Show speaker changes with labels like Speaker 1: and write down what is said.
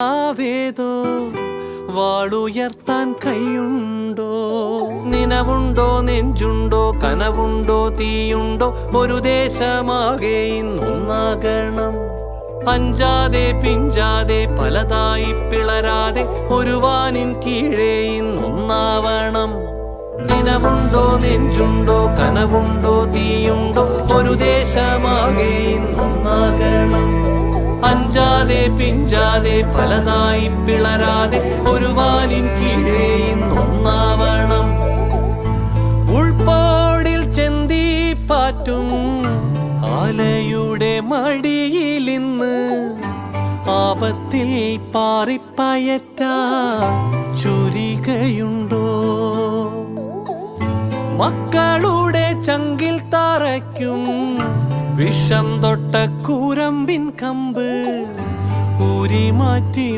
Speaker 1: ആവേദോ വാളുയർത്താൻ കൈയുണ്ടോ? നിനവുണ്ടോ, നെഞ്ചുണ്ടോ, കനവുണ്ടോ, തീയുണ്ടോ? ഒരു ദേശമാകെ ഇന്നൊന്നാകണം. അഞ്ചാതെ പിഞ്ചാതെ പലതായി പിളരാതെ ഒരു വാനിൻ കീഴേ ഇന്നൊന്നാവണം. നിനവുണ്ടോ, നെഞ്ചുണ്ടോ, കനവുണ്ടോ, തീയുണ്ടോ? ഒരു ദേശമാകെ ഇന്നൊന്നാകണം. അഞ്ചാതെ പിഞ്ചാതെ പലതായി പിളരാതെ ഒരു വാനിൻ കീഴേ ഇന്നൊന്നാവണം. ഉൾപ്പോടിൽ ചെന്തിപ്പാറ്റും ആലയുടെ മടിയിലിന്ന് ആപത്തിൽ പാറിപ്പയറ്റാൻ ചുരികയുണ്ടോ? മക്കളുടെ ചങ്കിൽ തറയ്ക്കും വിഷം തൊട്ട കൂരമ്പിൻ കമ്പ് ഊരി മാറ്റി